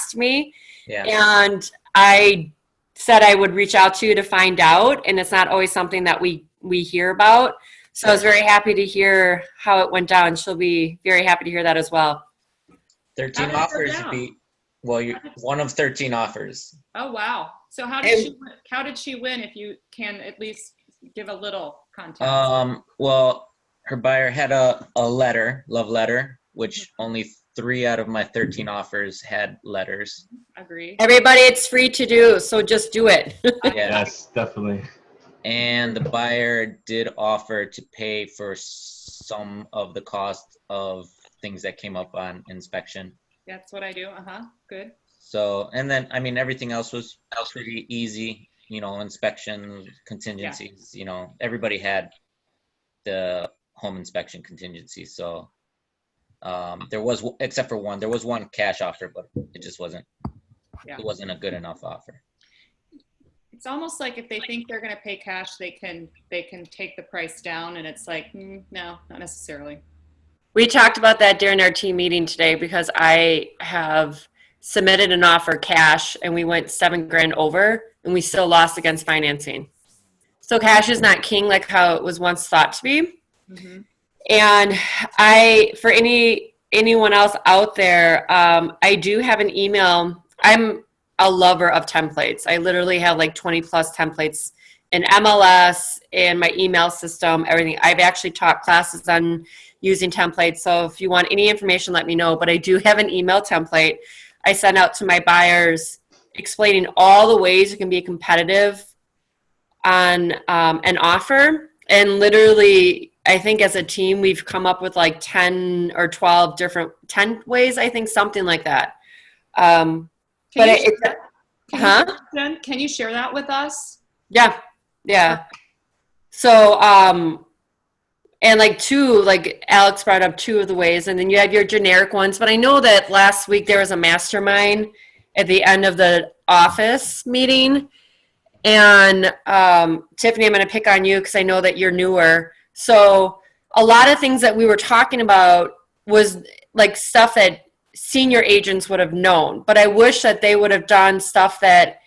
asked me. Yeah. And I said I would reach out to you to find out. And it's not always something that we hear about. So I was very happy to hear how it went down. She'll be very happy to hear that as well. 13 offers beat. Well, you're one of 13 offers. Oh, wow. So how did she win, if you can at least give a little context? Well, her buyer had a love letter, which only 3 out of my 13 offers had letters. Agree. Everybody, it's free to do, so just do it. Yes, definitely. And the buyer did offer to pay for some of the cost of things that came up on inspection. That's what I do. Good. So, and then, I mean, everything else was pretty easy, inspection contingencies, everybody had the home inspection contingency. So, there was, except for one, there was one cash offer, but it just wasn't, it wasn't a good enough offer. It's almost like if they think they're going to pay cash, they can take the price down, and it's like, no, not necessarily. We talked about that during our team meeting today because I have submitted an offer cash and we went $7,000 over and we still lost against financing. So cash is not king like how it was once thought to be. Mm-hmm. And for anyone else out there, I do have an email. I'm a lover of templates. I literally have like 20 plus templates in MLS, in my email system, everything. I've actually taught classes on using templates. So if you want any information, let me know. But I do have an email template I send out to my buyers explaining all the ways you can be competitive on an offer. And literally, I think as a team, we've come up with like 10 or 12 different, 10 ways, I think, something like that. Can you share that with us? Yeah. So, and like Alex brought up 2 of the ways, and then you have your generic ones. But I know that last week there was a mastermind at the end of the office meeting. And Tiffany, I'm going to pick on you because I know that you're newer. So a lot of things that we were talking about was like stuff that senior agents would have known. But I wish that they would have done stuff that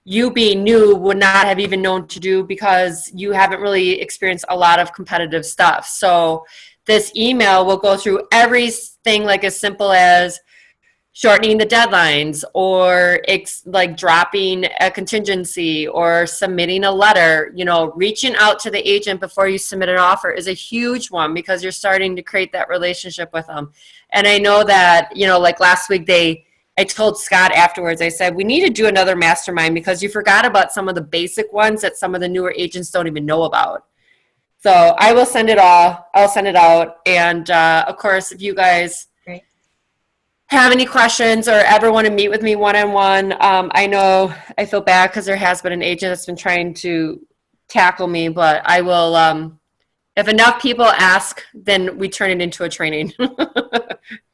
you being new would not have even known to do because you haven't really experienced a lot of competitive stuff. So this email will go through everything like as simple as shortening the deadlines or like dropping a contingency or submitting a letter. Reaching out to the agent before you submit an offer is a huge one because you're starting to create that relationship with them. And I know that, like last week I told Scott afterwards, I said, we need to do another mastermind because you forgot about some of the basic ones that some of the newer agents don't even know about. So I will send it all. I'll send it out. And of course, if you guys have any questions or ever want to meet with me one-on-one, I know I feel bad because there has been an agent that's been trying to tackle me, but I will, if enough people ask, then we turn it into a training.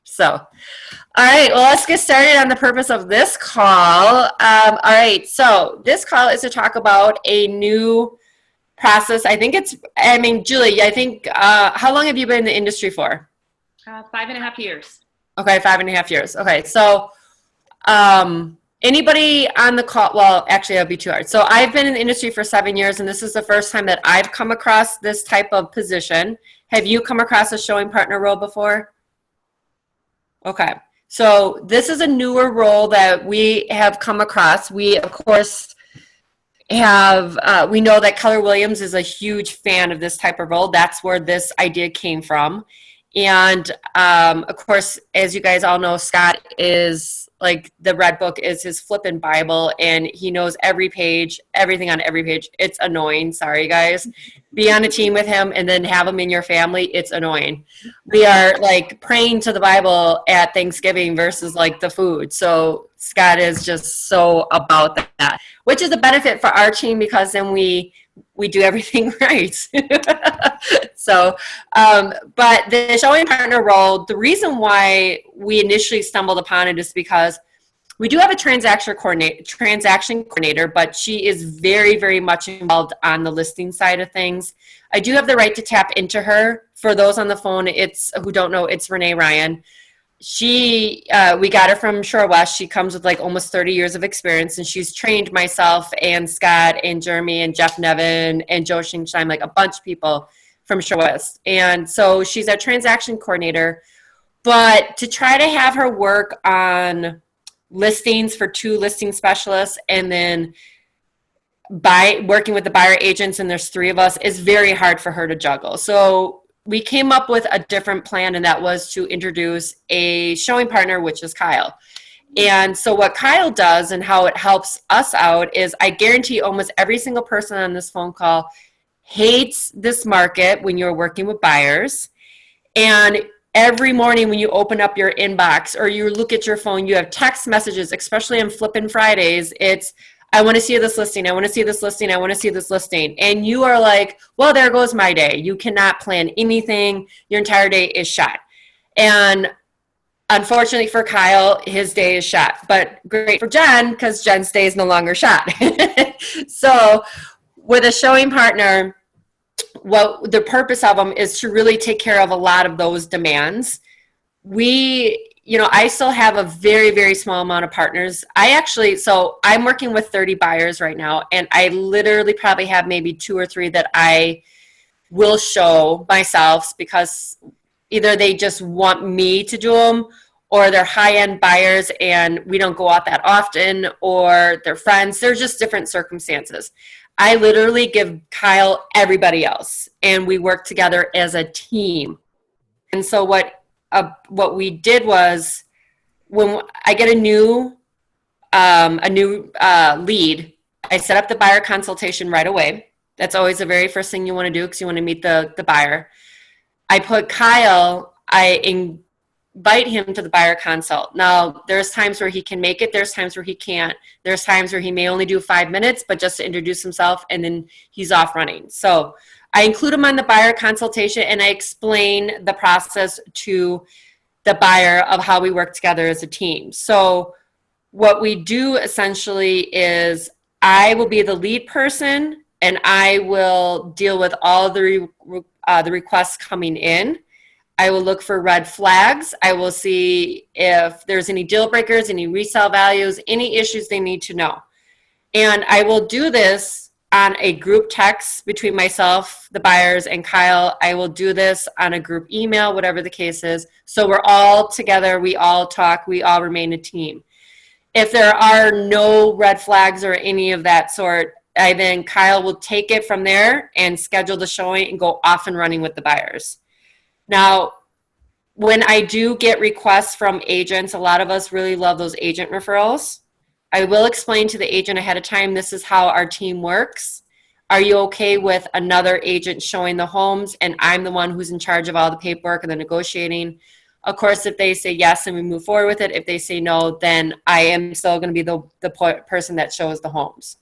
So, all right, well, let's get started on the purpose of this call. All right, so this call is to talk about a new process. Julie, how long have you been in the industry for? 5.5 years. Okay, 5.5 years. Okay, so anybody on the call, well, actually, that'd be too hard. So I've been in the industry for 7 years, and this is the first time that I've come across this type of position. Have you come across a showing partner role before? Okay, so this is a newer role that we have come across. We, of course, we know that Keller Williams is a huge fan of this type of role. That's where this idea came from. And, of course, as you guys all know, Scott is like the Red Book is his flippin' Bible, and he knows every page, everything on every page. It's annoying. Sorry, guys. Be on a team with him and then have him in your family. It's annoying. We are like praying to the Bible at Thanksgiving versus like the food. So Scott is just so about that, which is a benefit for our team because then we do everything right. So, but the showing partner role, the reason why we initially stumbled upon it is because we do have a transaction coordinator, but she is very, very much involved on the listing side of things. I do have the right to tap into her. For those on the phone, who don't know, it's Renee Ryan. we got her from Shore West. She comes with like almost 30 years of experience, and she's trained myself and Scott and Jeremy and Jeff Nevin and Joe Shingsheim, like a bunch of people from Shore West. And so she's a transaction coordinator. But to try to have her work on listings for 2 listing specialists and then working with the buyer agents, and there's 3 of us, is very hard for her to juggle. So we came up with a different plan, and that was to introduce a showing partner, which is Kyle. And so what Kyle does and how it helps us out is, I guarantee almost every single person on this phone call hates this market when you're working with buyers. And every morning when you open up your inbox or you look at your phone, you have text messages, especially on Flippin' Fridays. It's, I want to see this listing. I want to see this listing. I want to see this listing. And you are like, well, there goes my day. You cannot plan anything. Your entire day is shot. And unfortunately for Kyle, his day is shot. But great for Jen, because Jen's day is no longer shot. So with a showing partner, what the purpose of them is to really take care of a lot of those demands. I still have a very, very small amount of partners. So I'm working with 30 buyers right now, and I literally probably have maybe 2 or 3 that I will show myself, because either they just want me to do them, or they're high-end buyers and we don't go out that often, or they're friends. They're just different circumstances. I literally give Kyle everybody else, and we work together as a team. And so what we did was, when I get a new lead, I set up the buyer consultation right away. That's always the very first thing you want to do, because you want to meet the buyer. I put Kyle, I invite him to the buyer consult. Now, there's times where he can make it. There's times where he can't. There's times where he may only do 5 minutes, but just to introduce himself, and then he's off running. So I include him on the buyer consultation, and I explain the process to the buyer of how we work together as a team. So what we do essentially is, I will be the lead person, and I will deal with all the requests coming in. I will look for red flags. I will see if there's any deal breakers, any resale values, any issues they need to know. And I will do this on a group text between myself, the buyers, and Kyle. I will do this on a group email, whatever the case is. So we're all together. We all talk. We all remain a team. If there are no red flags or any of that sort, then Kyle will take it from there and schedule the showing and go off and running with the buyers. Now, when I do get requests from agents, a lot of us really love those agent referrals. I will explain to the agent ahead of time, this is how our team works. Are you okay with another agent showing the homes, and I'm the one who's in charge of all the paperwork and the negotiating? Of course, if they say yes and we move forward with it, if they say no, then I am still going to be the person that shows the homes.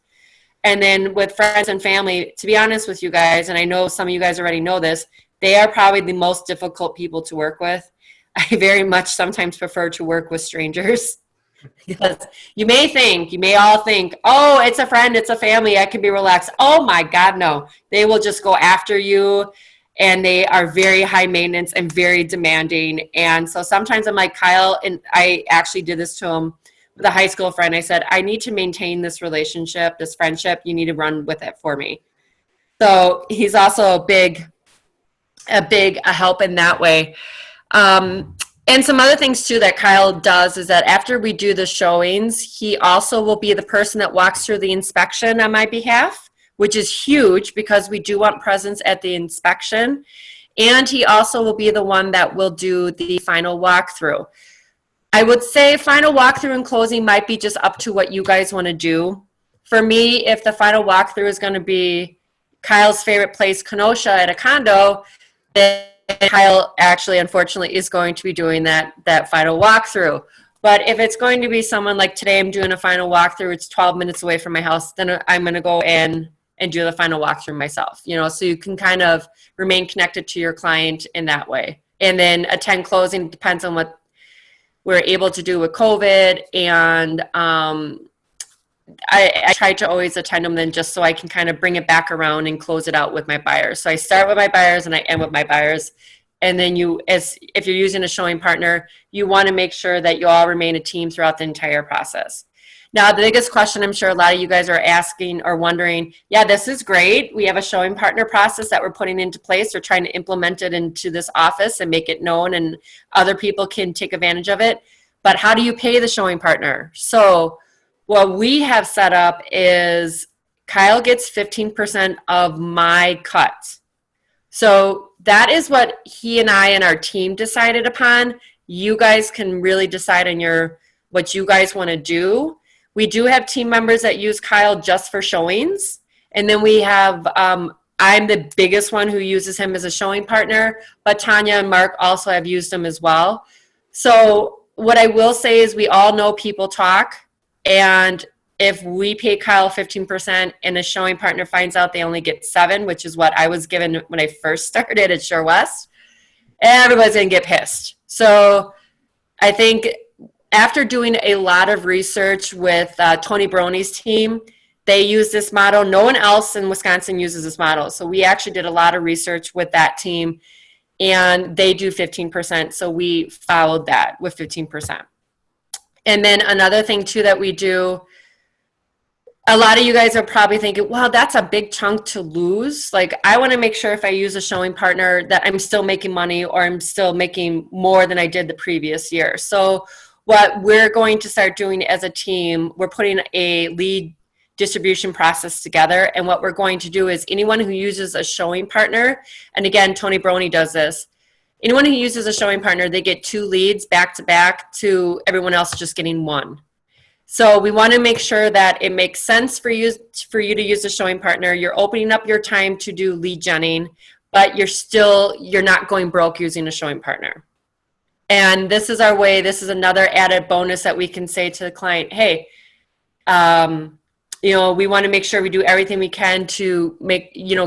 And then with friends and family, to be honest with you guys, and I know some of you guys already know this, they are probably the most difficult people to work with. I very much sometimes prefer to work with strangers, because you may all think, oh, it's a friend, it's a family, I can be relaxed. Oh my God, no. They will just go after you, and they are very high maintenance and very demanding. And so sometimes I'm like, Kyle, and I actually did this to him with a high school friend. I said, I need to maintain this relationship, this friendship. You need to run with it for me. So he's also a big help in that way. And some other things too that Kyle does is that after we do the showings, he also will be the person that walks through the inspection on my behalf, which is huge because we do want presence at the inspection. And he also will be the one that will do the final walkthrough. I would say final walkthrough and closing might be just up to what you guys want to do. For me, if the final walkthrough is going to be Kyle's favorite place, Kenosha, at a condo, then Kyle actually, unfortunately, is going to be doing that final walkthrough. But if it's going to be someone like today, I'm doing a final walkthrough, it's 12 minutes away from my house, then I'm going to go in and do the final walkthrough myself. So you can kind of remain connected to your client in that way. And then attend closing depends on what we're able to do with COVID. And I try to always attend them then, just so I can kind of bring it back around and close it out with my buyers. So I start with my buyers and I end with my buyers. And then if you're using a showing partner, you want to make sure that you all remain a team throughout the entire process. Now, the biggest question I'm sure a lot of you guys are asking or wondering, yeah, this is great. We have a showing partner process that we're putting into place. We're trying to implement it into this office and make it known, and other people can take advantage of it. But how do you pay the showing partner? So what we have set up is Kyle gets 15% of my cut. So that is what he and I and our team decided upon. You guys can really decide on what you guys want to do. We do have team members that use Kyle just for showings. And then we have, I'm the biggest one who uses him as a showing partner, but Tanya and Mark also have used him as well. So what I will say is we all know people talk. And if we pay Kyle 15% and a showing partner finds out they only get 7, which is what I was given when I first started at Sure West, everybody's going to get pissed. So I think after doing a lot of research with Tony Baroni's team, they use this model. No one else in Wisconsin uses this model. So we actually did a lot of research with that team, and they do 15%. So we followed that with 15%. And then another thing, too, that we do, a lot of you guys are probably thinking, wow, that's a big chunk to lose. Like, I want to make sure if I use a showing partner that I'm still making money or I'm still making more than I did the previous year. So what we're going to start doing as a team, we're putting a lead distribution process together. And what we're going to do is anyone who uses a showing partner, and again, Tony Brony does this, anyone who uses a showing partner, they get 2 leads back to back to everyone else just getting 1. So we want to make sure that it makes sense for you to use a showing partner. You're opening up your time to do lead genning, but you're not going broke using a showing partner. And this is our way. This is another added bonus that we can say to the client, hey, we want to make sure we do everything we can to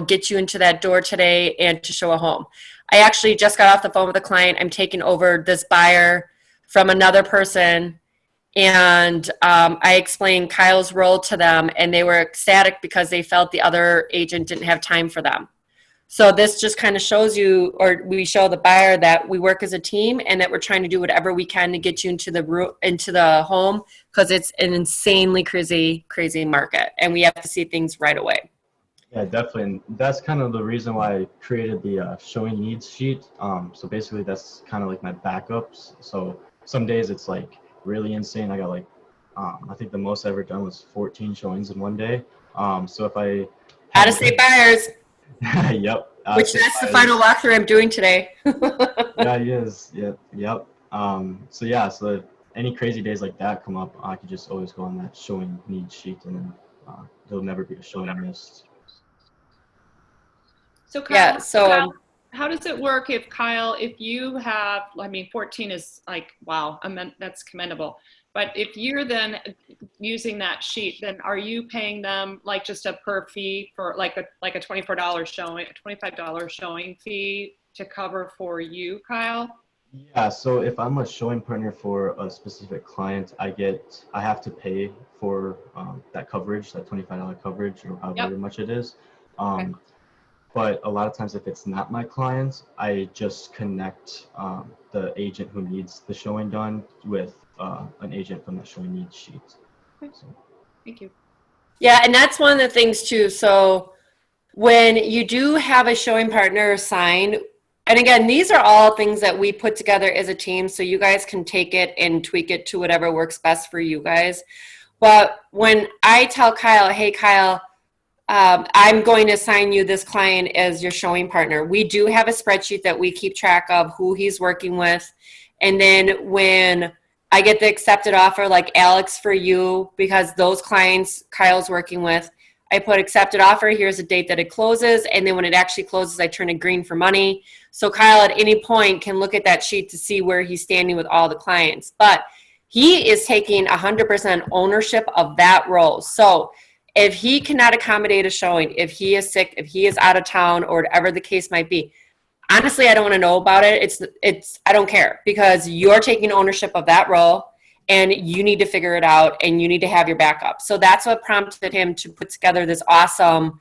get you into that door today and to show a home. I actually just got off the phone with a client. I'm taking over this buyer from another person. And I explained Kyle's role to them, and they were ecstatic because they felt the other agent didn't have time for them. So this just kind of shows you, or we show the buyer that we work as a team and that we're trying to do whatever we can to get you into the home, because it's an insanely crazy market, and we have to see things right away. Yeah, definitely. And that's kind of the reason why I created the showing needs sheet. So basically that's kind of like my backups. So some days it's like really insane. I got like, I think the most I ever done was 14 showings in one day. So if I out-of-state buyers, yep. Which that's the final walkthrough I'm doing today. Yeah, he is. Yep. So any crazy days like that come up, I could just always go on that showing needs sheet, and then there'll never be a showing missed. So Kyle, how does it work if you have, 14 is like, wow, that's commendable. But if you're then using that sheet, then are you paying them like just a per fee for like a $24 showing, a $25 showing fee to cover for you, Kyle? Yeah, so if I'm a showing partner for a specific client, I have to pay for that coverage, that $25 coverage, or however much it is. Okay. But a lot of times if it's not my client, I just connect the agent who needs the showing done with an agent from the showing needs sheet. Okay. So. Thank you. Yeah, and that's one of the things too. So when you do have a showing partner assigned, and again, these are all things that we put together as a team, so you guys can take it and tweak it to whatever works best for you guys. But when I tell Kyle, hey, Kyle, I'm going to assign you this client as your showing partner, we do have a spreadsheet that we keep track of who he's working with. And then when I get the accepted offer, like Alex for you, because those clients Kyle's working with, I put accepted offer, here's the date that it closes, and then when it actually closes, I turn it green for money. So Kyle at any point can look at that sheet to see where he's standing with all the clients. But he is taking 100% ownership of that role. So if he cannot accommodate a showing, if he is sick, if he is out of town, or whatever the case might be, honestly, I don't want to know about it. I don't care, because you're taking ownership of that role and you need to figure it out and you need to have your backup. So that's what prompted him to put together this awesome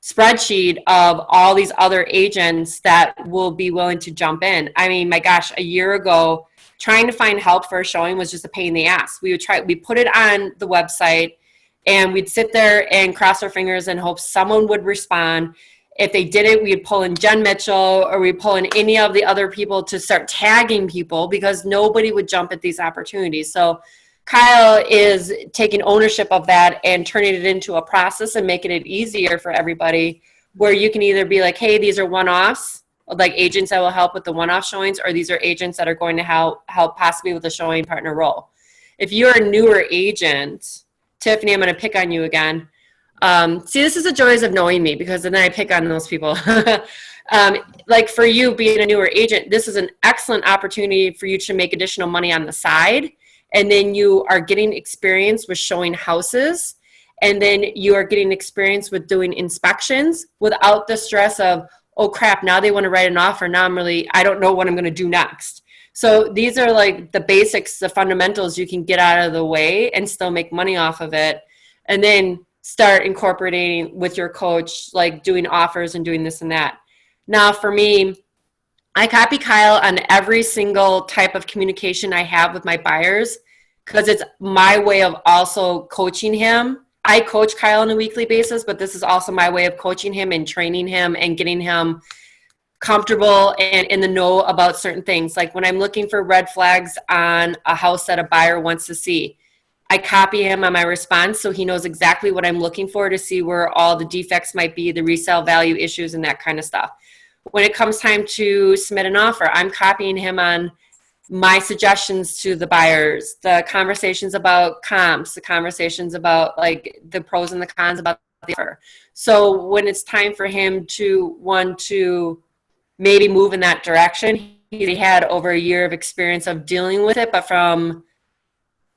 spreadsheet of all these other agents that will be willing to jump in. I mean, my gosh, a year ago, trying to find help for a showing was just a pain in the ass. We put it on the website, and we'd sit there and cross our fingers and hope someone would respond. If they didn't, we'd pull in Jen Mitchell, or we'd pull in any of the other people to start tagging people, because nobody would jump at these opportunities. So Kyle is taking ownership of that and turning it into a process and making it easier for everybody, where you can either be like, hey, these are one-offs, like agents that will help with the one-off showings, or these are agents that are going to help possibly with the showing partner role. If you're a newer agent, Tiffany, I'm going to pick on you again. See, this is the joys of knowing me, because then I pick on those people. Like for you being a newer agent, this is an excellent opportunity for you to make additional money on the side. And then you are getting experience with showing houses. And then you are getting experience with doing inspections without the stress of, oh crap, now they want to write an offer. Now I don't know what I'm going to do next. So these are like the basics, the fundamentals you can get out of the way and still make money off of it. And then start incorporating with your coach, like doing offers and doing this and that. Now for me, I copy Kyle on every single type of communication I have with my buyers, because it's my way of also coaching him. I coach Kyle on a weekly basis, but this is also my way of coaching him and training him and getting him comfortable and in the know about certain things. Like when I'm looking for red flags on a house that a buyer wants to see, I copy him on my response so he knows exactly what I'm looking for to see where all the defects might be, the resale value issues and that kind of stuff. When it comes time to submit an offer, I'm copying him on my suggestions to the buyers, the conversations about comps, the conversations about like the pros and the cons about the offer. So when it's time for him to want to maybe move in that direction, he had over a year of experience of dealing with it, but from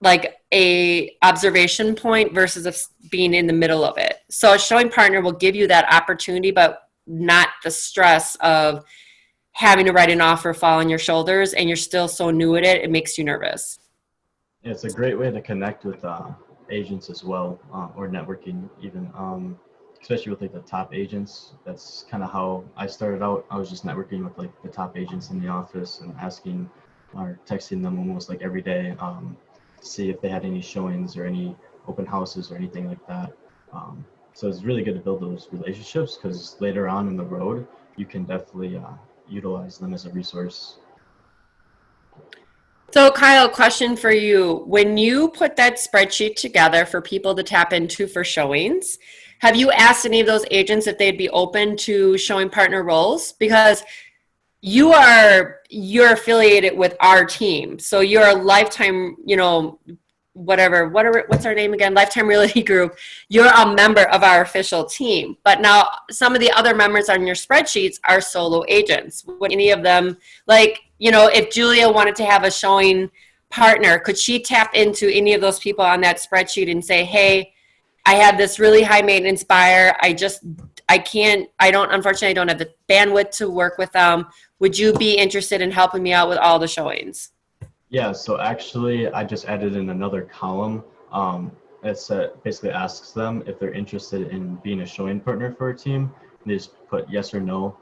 like a observation point versus being in the middle of it. So a showing partner will give you that opportunity, but not the stress of having to write an offer fall on your shoulders and you're still so new at it, it makes you nervous. Yeah, it's a great way to connect with agents as well, or networking even, especially with like the top agents. That's kind of how I started out. I was just networking with like the top agents in the office and asking or texting them almost like every day, to see if they had any showings or any open houses or anything like that. So it's really good to build those relationships, because later on in the road, you can definitely utilize them as a resource. So Kyle, question for you. When you put that spreadsheet together for people to tap into for showings, have you asked any of those agents if they'd be open to showing partner roles? Because you're affiliated with our team. So you're a lifetime, what's our name again? Lifetime Realty Group. You're a member of our official team. But now some of the other members on your spreadsheets are solo agents. Would any of them, if Julia wanted to have a showing partner, could she tap into any of those people on that spreadsheet and say, hey, I have this really high maintenance buyer. Unfortunately, I don't have the bandwidth to work with them. Would you be interested in helping me out with all the showings? Yeah, so actually I just added in another column. It basically asks them if they're interested in being a showing partner for a team. They just put yes or no.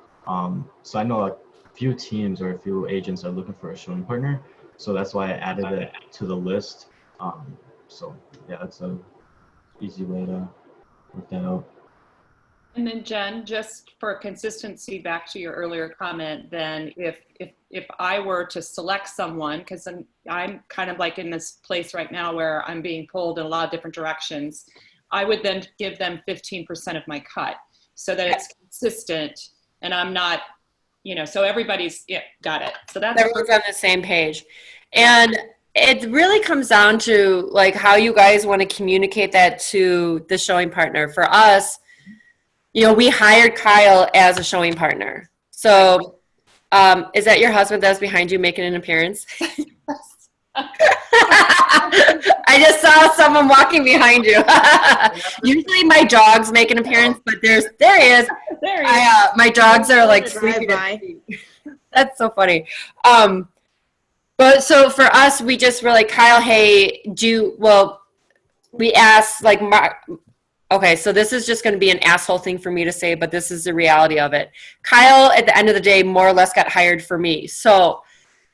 So I know a few teams or a few agents are looking for a showing partner. So that's why I added it to the list. So yeah, that's a easy way to work that out. And then Jen, just for consistency, back to your earlier comment, then if I were to select someone, because I'm kind of like in this place right now where I'm being pulled in a lot of different directions, I would then give them 15% of my cut so that it's consistent and I'm not, so everybody's, got it. So that's everyone's on the same page. And it really comes down to like how you guys want to communicate that to the showing partner. For us, we hired Kyle as a showing partner. So is that your husband that's behind you making an appearance? I just saw someone walking behind you. Usually my dogs make an appearance, but there he is. There he is. My dogs are like sleeping. That's so funny. But so for us, we just were like, Kyle, hey, we asked like Okay, so this is just going to be an asshole thing for me to say, but this is the reality of it. Kyle, at the end of the day, more or less got hired for me. So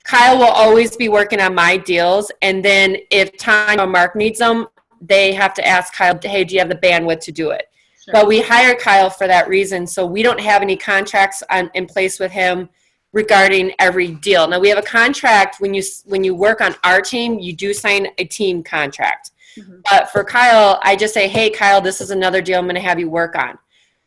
Kyle will always be working on my deals. And then if Tanya or Mark needs them, they have to ask Kyle, hey, do you have the bandwidth to do it? Sure. But we hired Kyle for that reason. So we don't have any contracts in place with him regarding every deal. Now we have a contract when you work on our team, you do sign a team contract. Mhm. But for Kyle, I just say, hey, Kyle, this is another deal I'm going to have you work on.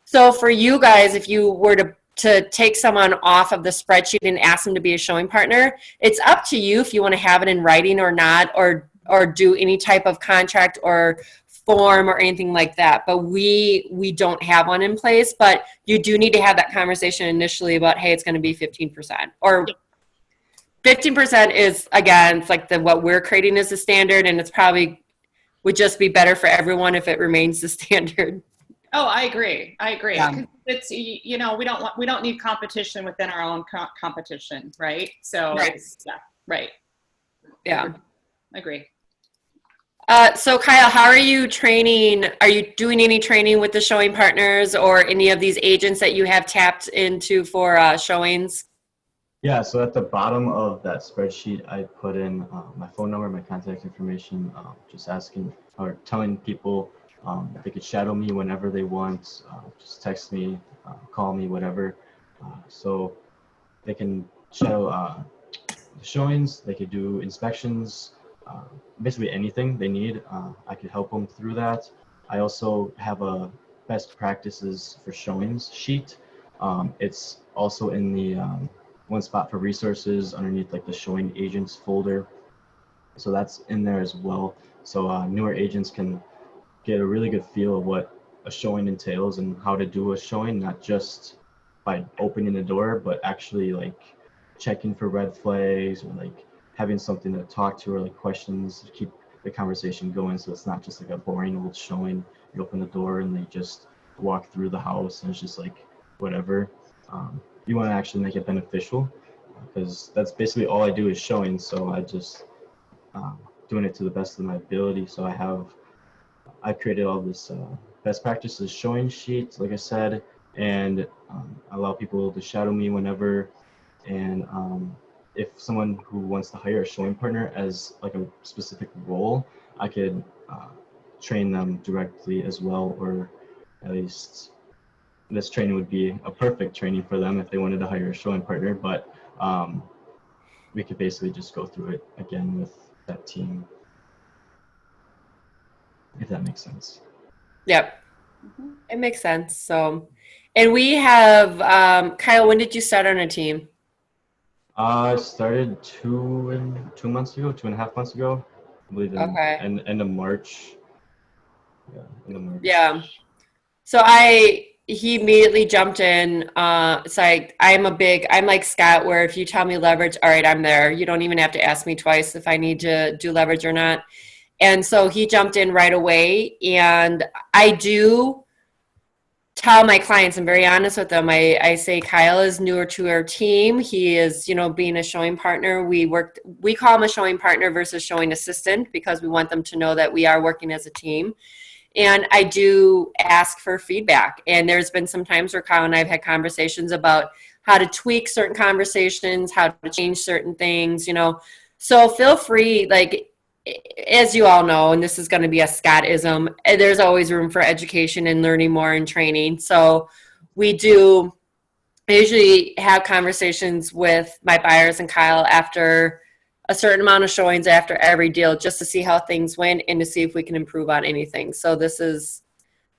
So for you guys, if you were to take someone off of the spreadsheet and ask them to be a showing partner, it's up to you if you want to have it in writing or not, or do any type of contract or form or anything like that. But we don't have one in place, but you do need to have that conversation initially about, hey, it's going to be 15%, or 15% is, again, it's like what we're creating as a standard, and it's probably would just be better for everyone if it remains the standard. Oh, I agree. Yeah. 'Cause it's, we don't need competition within our own competition, right? So Right. Right. Yeah. Agree. So Kyle, how are you training? Are you doing any training with the showing partners or any of these agents that you have tapped into for showings? Yeah, so at the bottom of that spreadsheet, I put in my phone number, my contact information, just asking or telling people they could shadow me whenever they want, just text me, call me, whatever. So they can shadow the showings, they could do inspections, basically anything they need. I could help them through that. I also have a best practices for showings sheet. It's also in the one spot for resources underneath like the showing agents folder. So that's in there as well. So newer agents can get a really good feel of what a showing entails and how to do a showing, not just by opening the door, but actually like checking for red flags or like having something to talk to or like questions to keep the conversation going. So it's not just like a boring old showing. You open the door and they just walk through the house and it's just like whatever. You want to actually make it beneficial because that's basically all I do is showing. So I just doing it to the best of my ability. So I created all this best practices showing sheets, like I said, and allow people to shadow me whenever. And if someone who wants to hire a showing partner as like a specific role, I could train them directly as well, or at least this training would be a perfect training for them if they wanted to hire a showing partner. But we could basically just go through it again with that team, if that makes sense. Yep. It makes sense. So, and we have, Kyle, when did you start on a team? I started 2 months ago, 2.5 months ago, I believe in Okay. end of March. Yeah, end of March. Yeah. So he immediately jumped in. So I'm like Scott, where if you tell me leverage, all right, I'm there. You don't even have to ask me twice if I need to do leverage or not. And so he jumped in right away. And I do tell my clients, I'm very honest with them. I say Kyle is newer to our team. He is, being a showing partner. We call him a showing partner versus showing assistant because we want them to know that we are working as a team. And I do ask for feedback. And there's been some times where Kyle and I have had conversations about how to tweak certain conversations, how to change certain things, So feel free, like, as you all know, and this is going to be a Scottism, there's always room for education and learning more and training. So I usually have conversations with my buyers and Kyle after a certain amount of showings after every deal just to see how things went and to see if we can improve on anything. So this is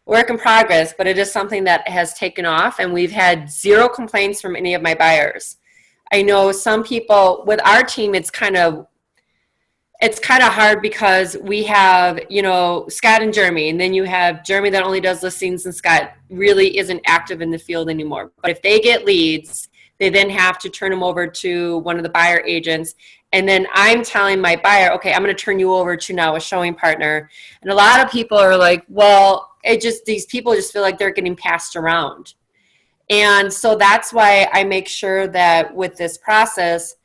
work in progress, but it is something that has taken off and we've had zero complaints from any of my buyers. I know some people with our team, it's kind of hard because we have, Scott and Jeremy, and then you have Jeremy that only does listings and Scott really isn't active in the field anymore. But if they get leads, they then have to turn them over to one of the buyer agents. And then I'm telling my buyer, okay, I'm going to turn you over to now a showing partner. And a lot of people are like, well, these people just feel like they're getting passed around. And so that's why I make sure that with this process,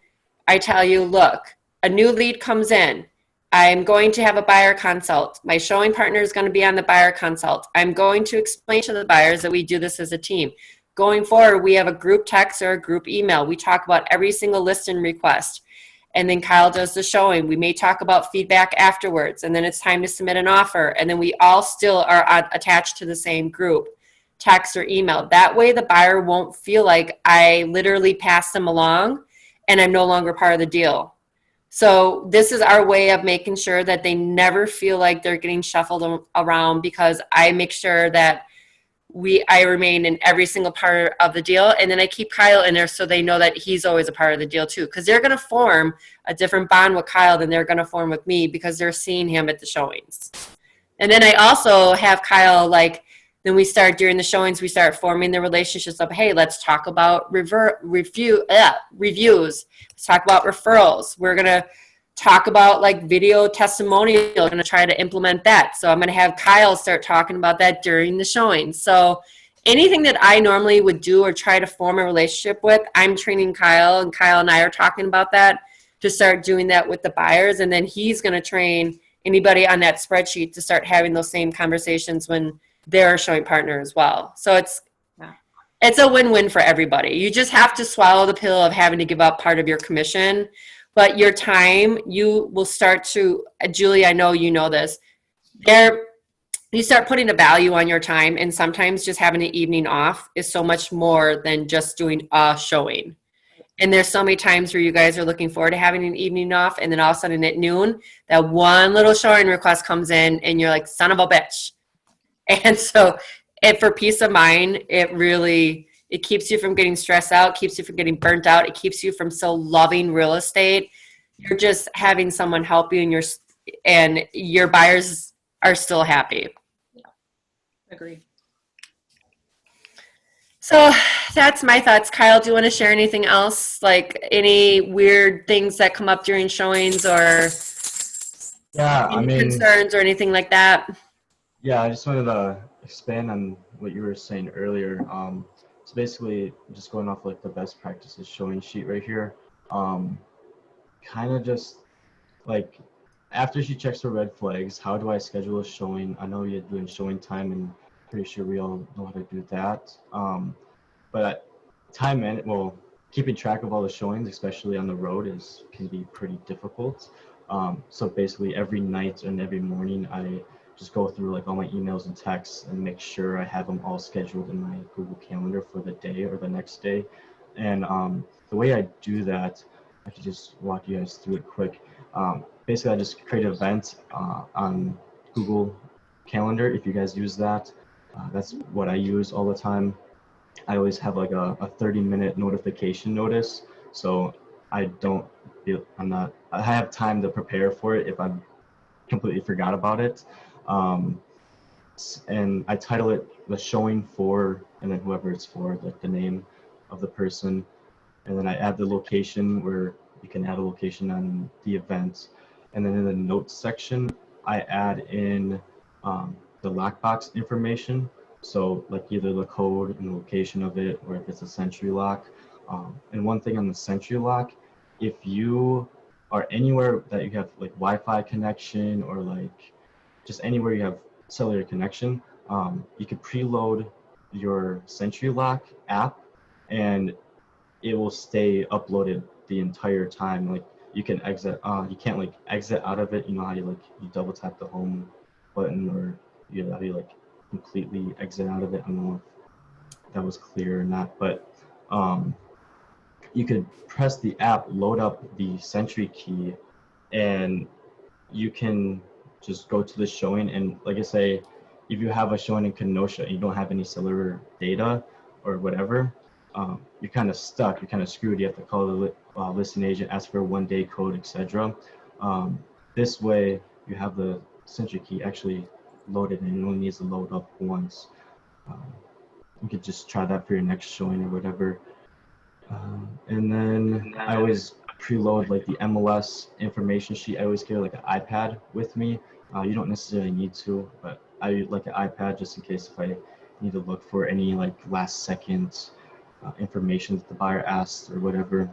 I tell you, look, a new lead comes in. I'm going to have a buyer consult. My showing partner is going to be on the buyer consult. I'm going to explain to the buyers that we do this as a team. Going forward, we have a group text or a group email. We talk about every single listing request. And then Kyle does the showing. We may talk about feedback afterwards. And then it's time to submit an offer. And then we all still are attached to the same group, text or email. That way the buyer won't feel like I literally passed them along and I'm no longer part of the deal. So this is our way of making sure that they never feel like they're getting shuffled around, because I make sure that I remain in every single part of the deal. And then I keep Kyle in there so they know that he's always a part of the deal too. Because they're going to form a different bond with Kyle than they're going to form with me, because they're seeing him at the showings. And then I also have Kyle, like, then we start during the showings, we start forming the relationships of, hey, let's talk about reviews. Let's talk about referrals. We're going to talk about like video testimonial. I'm going to try to implement that. So I'm going to have Kyle start talking about that during the showing. So anything that I normally would do or try to form a relationship with, I'm training Kyle, and Kyle and I are talking about that to start doing that with the buyers. And then he's going to train anybody on that spreadsheet to start having those same conversations when they're a showing partner as well. So it's a win-win for everybody. You just have to swallow the pill of having to give up part of your commission. But your time, you will start to, Julie, I know you know this, you start putting a value on your time, and sometimes just having an evening off is so much more than just doing a showing. And there's so many times where you guys are looking forward to having an evening off, and then all of a sudden at noon, that one little showing request comes in, and you're like, son of a bitch. And so for peace of mind, it keeps you from getting stressed out, keeps you from getting burnt out. It keeps you from so loving real estate. You're just having someone help you, and your buyers are still happy. Yeah, agree. So that's my thoughts. Kyle, do you want to share anything else? Like any weird things that come up during showings, or concerns or anything like that? Yeah, I just wanted to expand on what you were saying earlier. So basically, just going off like the best practices showing sheet right here. Kind of just like after she checks her red flags, how do I schedule a showing? I know you're doing showing time, and pretty sure we all know how to do that. But keeping track of all the showings, especially on the road, can be pretty difficult. So basically, every night and every morning, I just go through like all my emails and texts and make sure I have them all scheduled in my Google Calendar for the day or the next day. And the way I do that, I could just walk you guys through it quick. Basically, I just create an event on Google Calendar. If you guys use that, that's what I use all the time. I always have like a 30-minute notification notice, so I have time to prepare for it if I completely forgot about it. And I title it the showing for, and then whoever it's for, like the name of the person. And then I add the location, where you can add a location on the event. And then in the notes section, I add in the lockbox information. So like either the code and the location of it, or if it's a Sentry lock. And one thing on the Sentry lock, if you are anywhere that you have like Wi-Fi connection, or like just anywhere you have cellular connection, you can preload your Sentry lock app, and it will stay uploaded the entire time. Like you can exit, you can't like exit out of it. You know how you double tap the home button, or you like completely exit out of it. I don't know if that was clear or not, but you could press the app, load up the Sentry key, and you can just go to the showing. And like I say, if you have a showing in Kenosha and you don't have any cellular data or whatever, you're kind of stuck, you're kind of screwed. You have to call the listing agent, ask for a 1-day code, etc. This way, you have the Sentry key actually loaded, and it only needs to load up once. You could just try that for your next showing or whatever. And then I always preload like the MLS information sheet. I always carry like an iPad with me. You don't necessarily need to, but I use like an iPad just in case if I need to look for any like last second information that the buyer asked or whatever,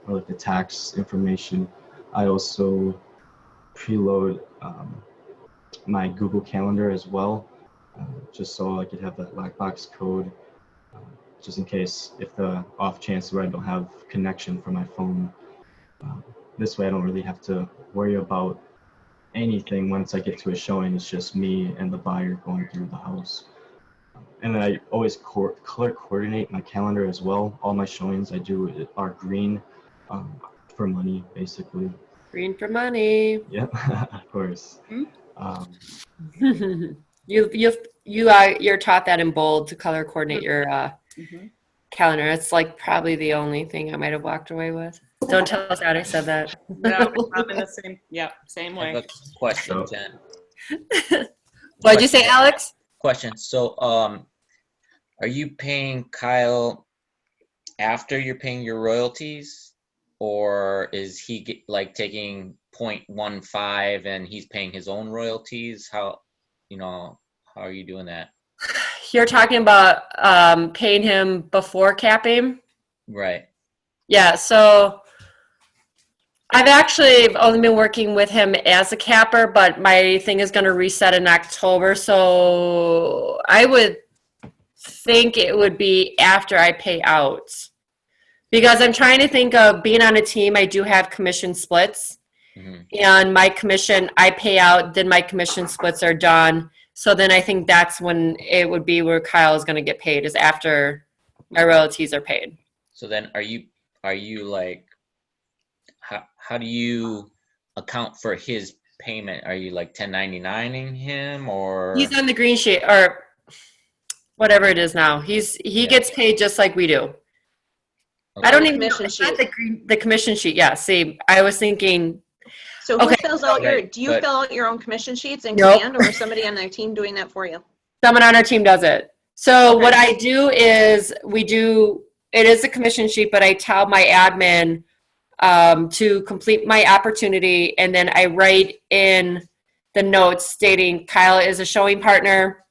or like the tax information. I also preload my Google Calendar as well, just so I could have that black box code, just in case if the off chance where I don't have connection for my phone. This way I don't really have to worry about anything once I get to a showing. It's just me and the buyer going through the house. And then I always color coordinate my calendar as well. All my showings I do are green, for money, basically. Green for money. Yep, of course. You're taught that in bold to color coordinate your Mhm. calendar. It's like probably the only thing I might have walked away with. Don't tell us Dad I said that. No, I'm in the same, same I have way. a question, So- Jen. What'd you say, Alex? Question. So, are you paying Kyle after you're paying your royalties, or is he like taking 0.15 and he's paying his own royalties? How are you doing that? You're talking about paying him before capping? Right. Yeah, so I've actually only been working with him as a capper, but my thing is going to reset in October. So I would think it would be after I pay out. Because I'm trying to think of being on a team, I do have commission splits. hmm And my commission, I pay out, then my commission splits are done. So then I think that's when it would be where Kyle is going to get paid, is after my royalties are paid. So then, are you like, how do you account for his payment? Are you like 1099ing him, or? He's on the green sheet, or whatever it is now. He Yeah. gets paid just like we do. Okay. I don't even know. Commission It's not sheet. the commission sheet. Yeah. See, I was thinking, So who Okay. fills out your, Right, do you but- fill out your own commission sheets in Nope. command, or is somebody on their team doing that for you? someone on our team does it. So Okay. what I do is it is a commission sheet, but I tell my admin to complete my opportunity, and then I write in the notes stating Kyle is a showing partner,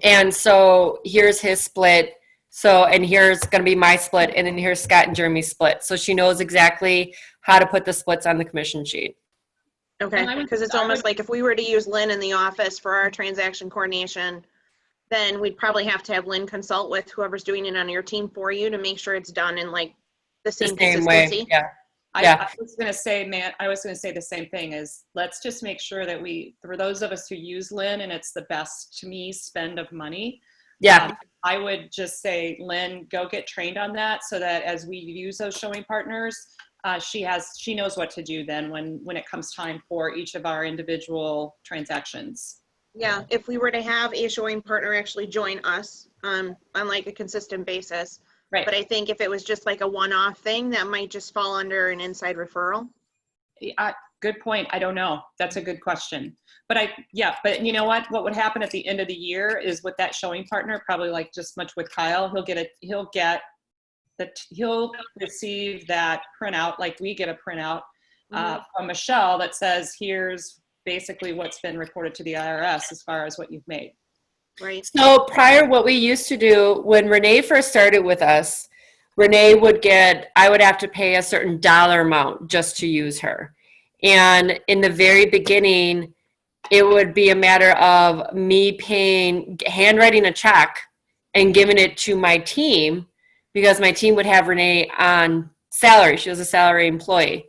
and so here's his split. So, and here's going to be my split, and then here's Scott and Jeremy's split. So she knows exactly how to put the splits on the commission sheet. Okay, And I would- because it's I almost would- like if we were to use Lynn in the office for our transaction coordination, then we'd probably have to have Lynn consult with whoever's doing it on your team for you to make sure it's done in like the The same same way. consistency. Yeah. I, Yeah. I was going to say, man, I was going to say the same thing is let's just make sure that for those of us who use Lynn and it's the best, to me, spend of money. Yeah. I would just say, Lynn, go get trained on that so that as we use those showing partners, she knows what to do then when it comes time for each of our individual transactions. Yeah, if we were to have a showing partner actually join us on like a consistent basis. Right. But I think if it was just like a one-off thing, that might just fall under an inside referral. Good point. I don't know. That's a good question. But but you know what? What would happen at the end of the year is with that showing partner, probably like just much with Kyle, he'll receive that printout, like we get a printout from Michelle that says, here's basically what's been reported to the IRS as far as what you've made. Right. So what we used to do when Renee first started with us, I would have to pay a certain dollar amount just to use her. And in the very beginning, it would be a matter of me handwriting a check and giving it to my team, because my team would have Renee on salary. She was a salary employee.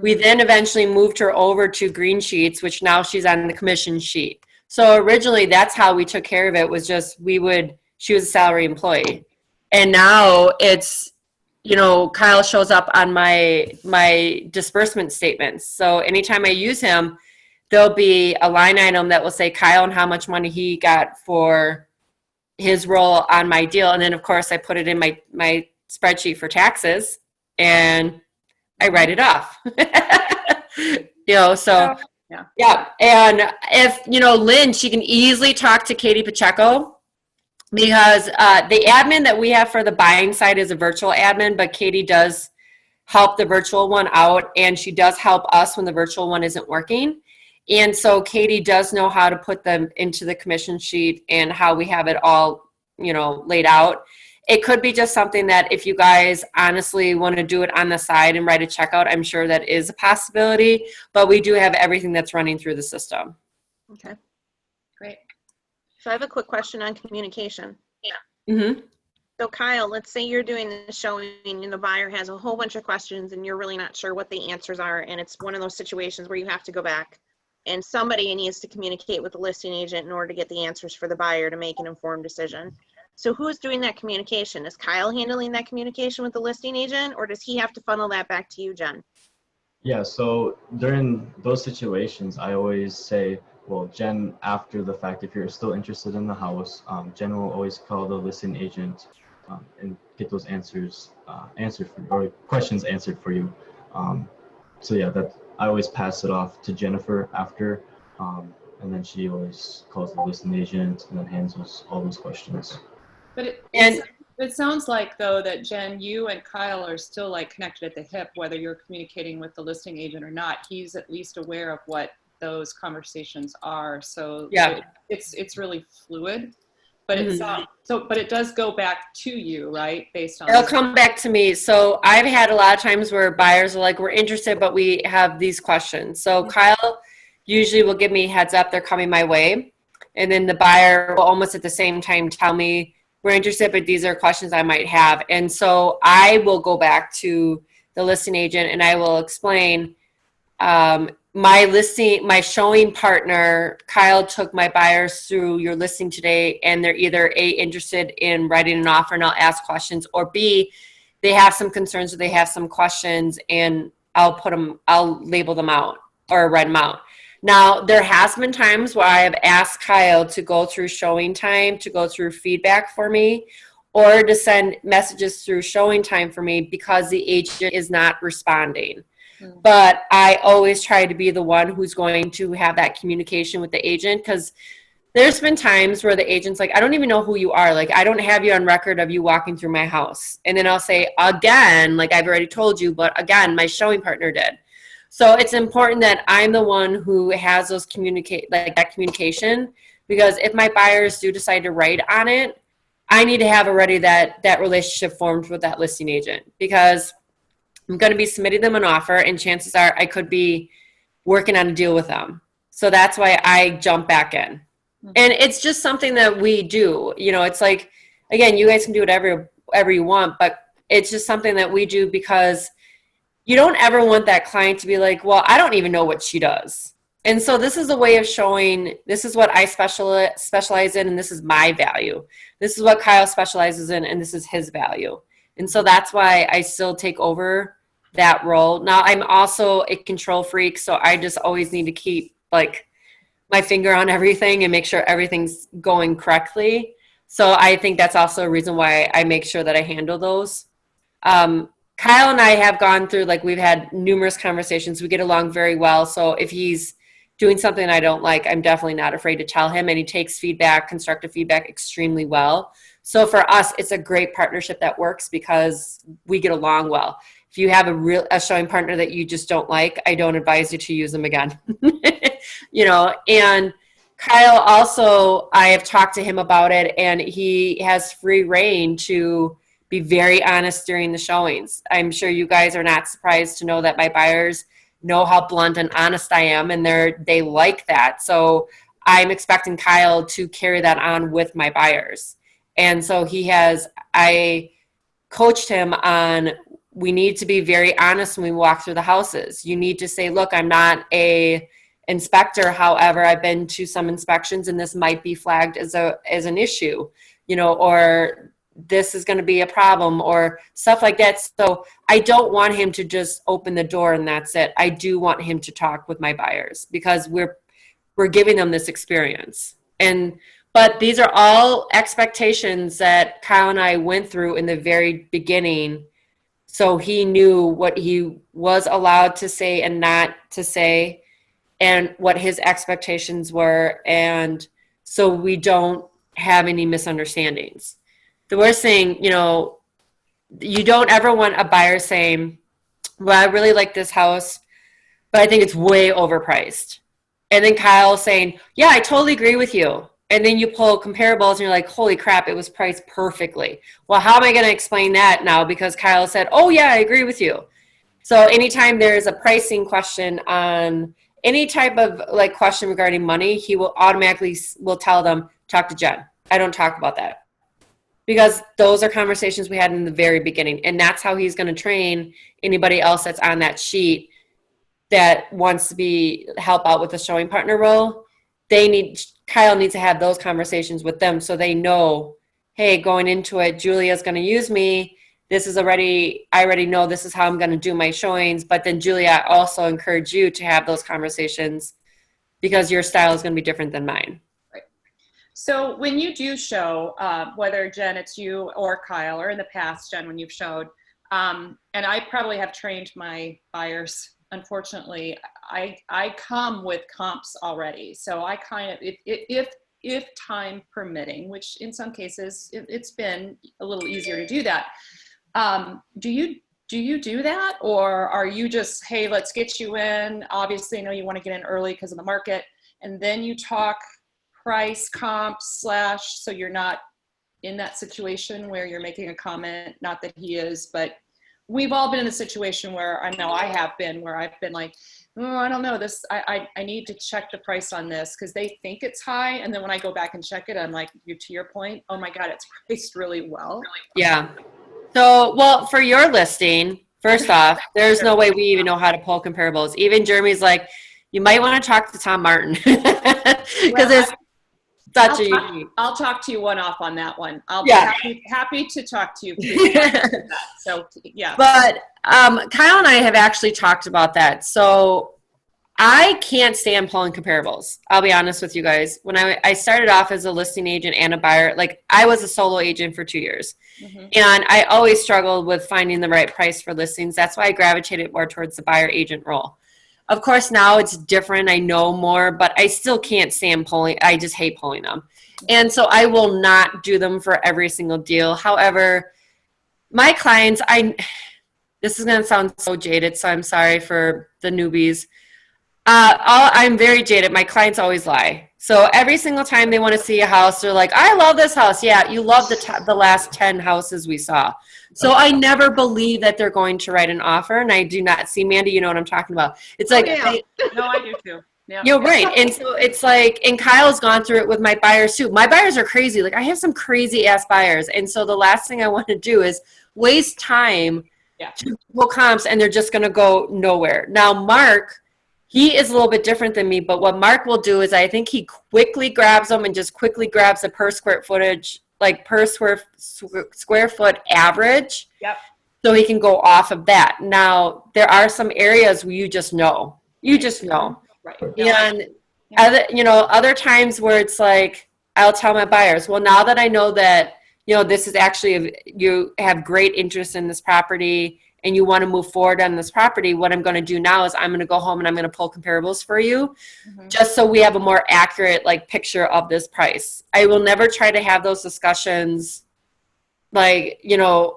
We then eventually moved her over to green sheets, which now she's on the commission sheet. So originally that's how we took care of it, was just she was a salary employee. And now it's, Kyle shows up on my disbursement statements. So anytime I use him, there'll be a line item that will say Kyle and how much money he got for his role on my deal. And then of course I put it in my spreadsheet for taxes and I write it off. So yeah. And if, Lynn, she can easily talk to Katie Pacheco, because the admin that we have for the buying side is a virtual admin, but Katie does help the virtual one out, and she does help us when the virtual one isn't working. And so Katie does know how to put them into the commission sheet and how we have it all, laid out. it could be just something that if you guys honestly want to do it on the side and write a checkout, I'm sure that is a possibility, but we do have everything that's running through the system. Okay. Great. So I have a quick question on communication. Mm-hmm. So Kyle, let's say you're doing the showing and the buyer has a whole bunch of questions and you're really not sure what the answers are. And it's one of those situations where you have to go back and somebody needs to communicate with the listing agent in order to get the answers for the buyer to make an informed decision. So who's doing that communication? Is Kyle handling that communication with the listing agent, or does he have to funnel that back to you, Jen? Yeah, so during those situations, I always say, well, Jen, after the fact, if you're still interested in the house, Jen will always call the listing agent and get those answers answered for you, or questions answered for you. So yeah, that I always pass it off to Jennifer after, and then she always calls the listing agent and then handles all those questions. But And it sounds like, though, that Jen, you and Kyle are still like connected at the hip, whether you're communicating with the listing agent or not. He's at least aware of what those conversations are. So Yeah. it's really fluid. But it's but it does go back to you, right? Based on it'll come back to me. So I've had a lot of times where buyers are like, we're interested, but we have these questions. So Kyle usually will give me heads up, they're coming my way. And then the buyer will almost at the same time tell me, we're interested, but these are questions I might have. And so I will go back to the listing agent and I will explain, my showing partner, Kyle, took my buyers through your listing today, and they're either A, interested in writing an offer and I'll ask questions, or B, they have some concerns or they have some questions and I'll label them out or write them out. Now, there has been times where I have asked Kyle to go through showing time, to go through feedback for me, or to send messages through showing time for me because the agent is not responding. But I always try to be the one who's going to have that communication with the agent, because there's been times where the agent's like, I don't even know who you are. Like, I don't have you on record of you walking through my house. And then I'll say, again, like I've already told you, but again, my showing partner did. So it's important that I'm the one who has those that communication, because if my buyers do decide to write on it, I need to have already that relationship formed with that listing agent, because I'm going to be submitting them an offer and chances are I could be working on a deal with them. So that's why I jump back in. And it's just something that we do. You know, it's like, again, you guys can do whatever you want, but it's just something that we do because you don't ever want that client to be like, well, I don't even know what she does. And so this is a way of showing, this is what I specialize in, and this is my value. This is what Kyle specializes in, and this is his value. And so that's why I still take over that role. Now, I'm also a control freak, so I just always need to keep like my finger on everything and make sure everything's going correctly. So I think that's also a reason why I make sure that I handle those. Kyle and I have gone through, like, we've had numerous conversations. We get along very well. So if he's doing something I don't like, I'm definitely not afraid to tell him. And he takes feedback, constructive feedback, extremely well. So for us, it's a great partnership that works because we get along well. If you have a showing partner that you just don't like, I don't advise you to use them again. You know, and Kyle also, I have talked to him about it, and he has free reign to be very honest during the showings. I'm sure you guys are not surprised to know that my buyers know how blunt and honest I am, and they like that. So I'm expecting Kyle to carry that on with my buyers. And so I coached him on, we need to be very honest when we walk through the houses. You need to say, look, I'm not a inspector. However, I've been to some inspections and this might be flagged as an issue, you know, or this is going to be a problem or stuff like that. So I don't want him to just open the door and that's it. I do want him to talk with my buyers because we're giving them this experience. But these are all expectations that Kyle and I went through in the very beginning. So he knew what he was allowed to say and not to say, and what his expectations were. And so we don't have any misunderstandings. The worst thing, you know, you don't ever want a buyer saying, well, I really like this house, but I think it's way overpriced. And then Kyle saying, yeah, I totally agree with you. and then you pull comparables and you're like, holy crap, it was priced perfectly. Well, how am I going to explain that now? Because Kyle said, oh yeah, I agree with you. So anytime there's a pricing question on any type of like question regarding money, he will automatically will tell them, talk to Jen. I don't talk about that. Because those are conversations we had in the very beginning. And that's how he's going to train anybody else that's on that sheet that wants to help out with the showing partner role. Kyle needs to have those conversations with them so they know, hey, going into it, Julia's going to use me. I already know this is how I'm going to do my showings. But then Julia, I also encourage you to have those conversations because your style is going to be different than mine. So when you do show, whether Jen, it's you or Kyle, or in the past, Jen, when you've showed, and I probably have trained my buyers, unfortunately, I come with comps already. So I kind of, if time permitting, which in some cases it's been a little easier to do that. Do you do that? Or are you just, hey, let's get you in. Obviously, I know you want to get in early because of the market. And then you talk price comp / so you're not in that situation where you're making a comment, not that he is, but we've all been in a situation where I know I have been, where I've been like, oh, I don't know this, I need to check the price on this because they think it's high. And then when I go back and check it, I'm like, to your point, oh my God, it's priced really well. Yeah. So, well, for your listing, first off, there's no way we even know how to pull comparables. Even Jeremy's like, you might want to talk to Tom Martin because it's such a unique. I'll talk to you one-off on that one. I'll be happy to talk to you. So, yeah. But Kyle and I have actually talked about that. So I can't stand pulling comparables. I'll be honest with you guys. When I started off as a listing agent and a buyer, like I was a solo agent for 2 years. Mm-hmm. And I always struggled with finding the right price for listings. That's why I gravitated more towards the buyer agent role. Of course, now it's different. I know more, but I still can't stand pulling. I just hate pulling them. And so I will not do them for every single deal. However, my clients, this is going to sound so jaded, so I'm sorry for the newbies. I'm very jaded. My clients always lie. So every single time they want to see a house, they're like, I love this house. Yeah, you love the last 10 houses we saw. So I never believe that they're going to write an offer, and I do not see, Mandy, you know what I'm talking about. It's like, no, I do too. Yeah. You're right. And so it's like, and Kyle's gone through it with my buyers too. My buyers are crazy. Like I have some crazy ass buyers. And so the last thing I want to do is waste time to pull comps and they're just going to go nowhere. Now, Mark, he is a little bit different than me, but what Mark will do is I think he quickly grabs them and just quickly grabs the per square footage, like per square foot average. Yep. So he can go off of that. Now, there are some areas where you just know. Right. And other times where it's like, I'll tell my buyers, well, now that I know that, this is actually, you have great interest in this property and you want to move forward on this property, what I'm going to do now is I'm going to go home and I'm going to pull comparables for you, just so we have a more accurate picture of this price. I will never try to have those discussions without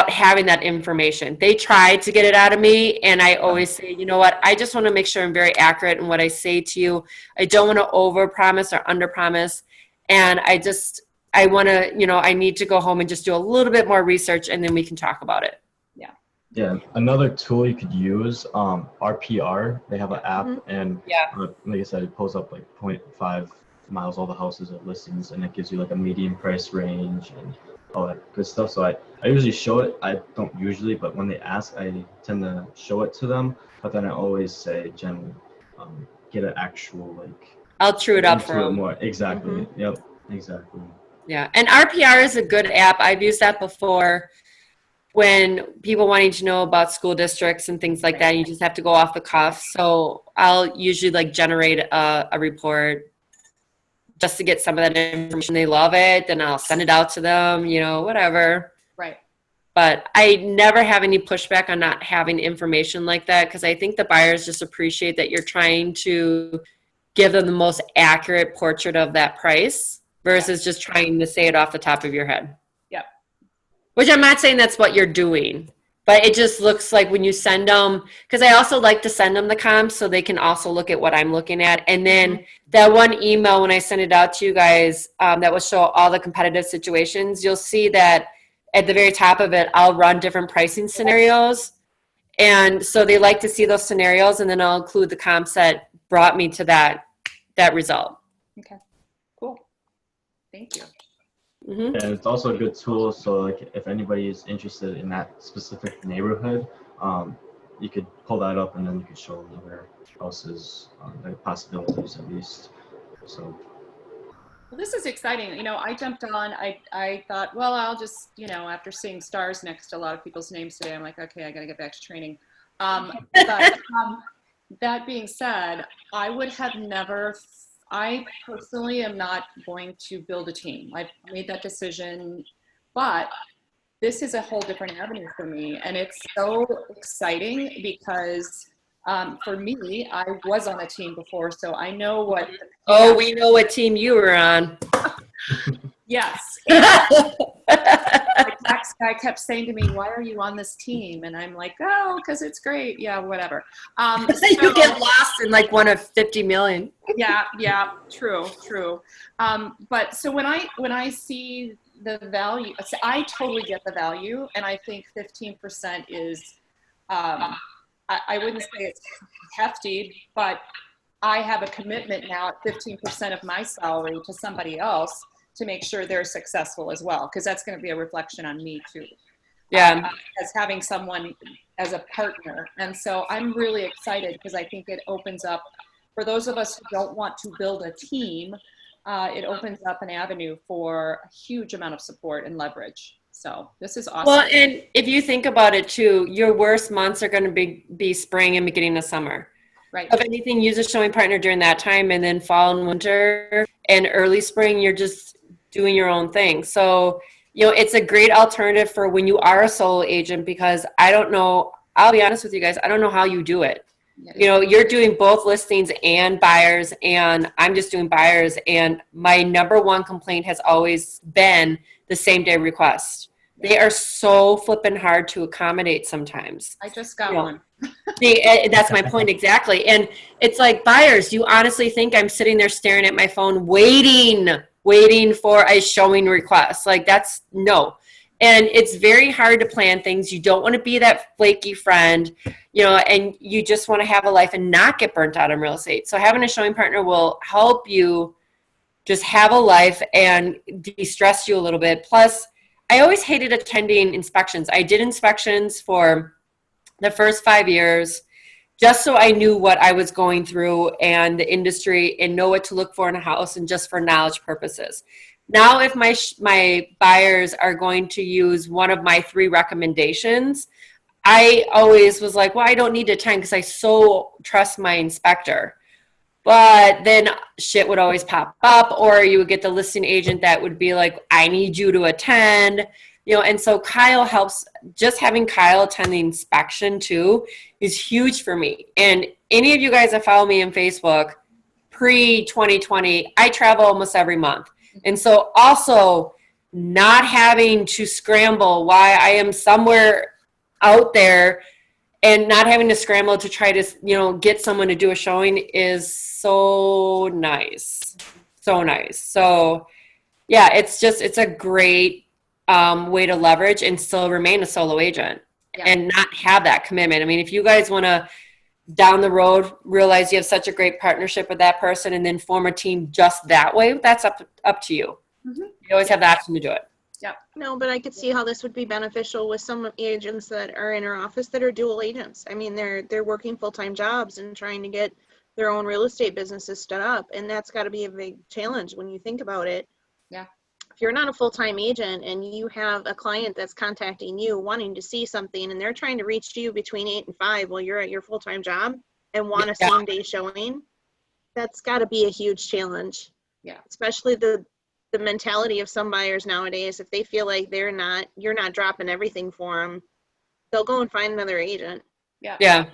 having that information. They try to get it out of me, and I always say, you know what, I just want to make sure I'm very accurate in what I say to you. I don't want to over-promise or under-promise, and I want to, I need to go home and just do a little bit more research, and then we can talk about it. Yeah, another tool you could use, RPR. They have an app, and like I said, it pulls up 0.5 miles all the houses at listings, and it gives you a median price range and all that good stuff. So I usually show it. I don't usually, but when they ask, I tend to show it to them. But then I always say, Jen, get an actual I'll true it up for them. More. Exactly. Yep. Exactly. Yeah, and RPR is a good app. I've used that before. When people wanting to know about school districts and things like that, you just have to go off the cuff. So I'll usually generate a report just to get some of that information. They love it, then I'll send it out to them, whatever. Right. But I never have any pushback on not having information like that, because I think the buyers just appreciate that you're trying to give them the most accurate portrait of that price versus just trying to say it off the top of your head. Which I'm not saying that's what you're doing, But it just looks like when you send them, because I also like to send them the comps so they can also look at what I'm looking at. And then that one email, when I send it out to you guys, that will show all the competitive situations, you'll see that at the very top of it, I'll run different pricing scenarios. And so they like to see those scenarios, and then I'll include the comps that brought me to that result. Okay, cool. Thank you. Mm-hmm. And it's also a good tool. So like if anybody is interested in that specific neighborhood, you could pull that up and then you could show them other houses, the possibilities at least. So. Well, this is exciting. You know, I jumped on, I thought, well, I'll just, you know, after seeing stars next to a lot of people's names today, I'm like, okay, I got to get back to training. But that being said, I would have never, I personally am not going to build a team. I've made that decision, but this is a whole different avenue for me. And it's so exciting because for me, I was on a team before, so I know what. Oh, we know what team you were on. Yes. My tax guy kept saying to me, "Why are you on this team?" And I'm like, "Oh, because it's great." Yeah, whatever. You get lost in like one of 50 million. Yeah, true. But so when I see the value, I totally get the value, and I think 15% is, I wouldn't say it's hefty, but I have a commitment now at 15% of my salary to somebody else to make sure they're successful as well, because that's going to be a reflection on me too. Yeah. As having someone as a partner. And so I'm really excited because I think it opens up, for those of us who don't want to build a team, it opens up an avenue for a huge amount of support and leverage. So this is awesome. Well, and if you think about it too, your worst months are going to be spring and beginning of summer. Right. If anything, use a showing partner during that time, and then fall and winter and early spring, you're just doing your own thing. So, you know, it's a great alternative for when you are a solo agent, because I don't know, I'll be honest with you guys, I don't know how you do it. You know, you're doing both listings and buyers, and I'm just doing buyers. And my number one complaint has always been the same day request. They are so flippin' hard to accommodate sometimes. I just got one. That's my point exactly. And it's like, buyers, you honestly think I'm sitting there staring at my phone waiting for a showing request? Like, that's no. And it's very hard to plan things. You don't want to be that flaky friend, you know, and you just want to have a life and not get burnt out on real estate. So having a showing partner will help you just have a life and de-stress you a little bit. Plus, I always hated attending inspections. I did inspections for the first 5 years just so I knew what I was going through and the industry and know what to look for in a house, and just for knowledge purposes. Now, if my buyers are going to use one of my 3 recommendations, I always was like, well, I don't need to attend because I so trust my inspector. But then shit would always pop up, or you would get the listing agent that would be like, I need you to attend, you know. And so Kyle helps. Just having Kyle attend the inspection too is huge for me. And any of you guys that follow me on Facebook, pre-2020, I travel almost every month. And so also not having to scramble while I am somewhere out there, and not having to scramble to try to, you know, get someone to do a showing is so nice. So nice. So yeah, it's a great way to leverage and still remain a solo agent and not have that commitment. I mean, if you guys want to down the road realize you have such a great partnership with that person and then form a team just that way, that's up to you. Mm-hmm. You always have the option to do it. Yeah. No, but I could see how this would be beneficial with some agents that are in our office that are dual agents. I mean, they're working full-time jobs and trying to get their own real estate businesses set up, and that's got to be a big challenge when you think about it. Yeah. If you're not a full-time agent and you have a client that's contacting you wanting to see something, and they're trying to reach you between 8 and 5 while you're at your full-time job and want a same-day showing, that's got to be a huge challenge. Yeah. Especially the mentality of some buyers nowadays. If they feel like you're not dropping everything for them, they'll go and find another agent. Yeah.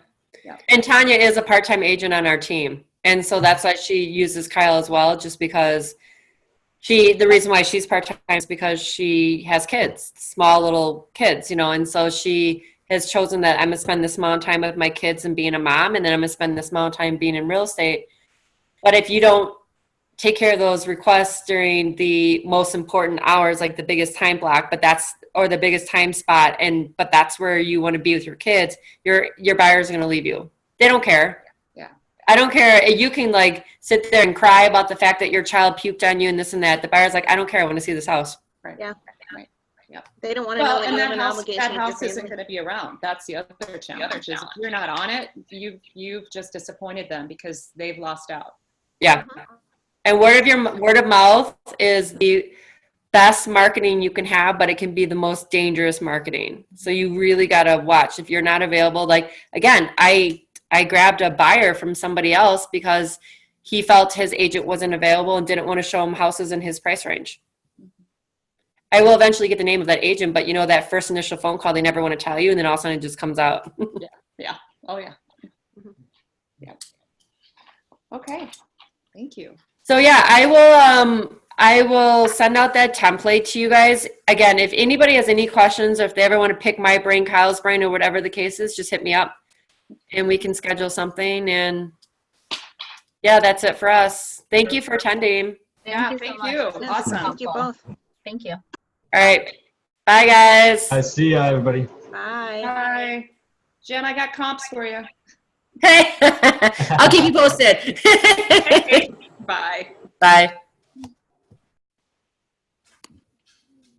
And Tanya is a part-time agent on our team, and so that's why she uses Kyle as well, just because the reason why she's part-time is because she has kids, small little kids, you know, and so she has chosen that I'm going to spend this amount of time with my kids and being a mom, and then I'm going to spend this amount of time being in real estate. But if you don't take care of those requests during the most important hours, like the biggest time block, or the biggest time spot, but that's where you want to be with your kids, your buyers are going to leave you. They don't care. Yeah. I don't care. You can like sit there and cry about the fact that your child puked on you and this and that. The buyer's like, I don't care. I want to see this house. Right. Yeah. Right. Yep. They don't want to know that and you have an that obligation. with your house isn't family. going to be around. That's the other challenge. Is if you're not on it, you've just disappointed them because they've lost out. Yeah. And word of mouth is the best marketing you can have, but it can be the most dangerous marketing. So you really got to watch if you're not available. Like, again, I grabbed a buyer from somebody else because he felt his agent wasn't available and didn't want to show him houses in his price range. I will eventually get the name of that agent, but that first initial phone call, they never want to tell you. And then all of a sudden it just comes out. Yeah. Oh yeah. Mhm. Yeah. Okay. Thank you. So yeah, I will send out that template to you guys. Again, if anybody has any questions or if they ever want to pick my brain, Kyle's brain, or whatever the case is, just hit me up and we can schedule something. And yeah, that's it for us. Thank you for attending. Yeah. so Thank much. you. This is Awesome. Thank you both. Thank you. All right. Bye, guys. I see ya, everybody. Bye. Bye. Jen, I got comps for you. Hey, I'll keep you posted. Bye. Bye.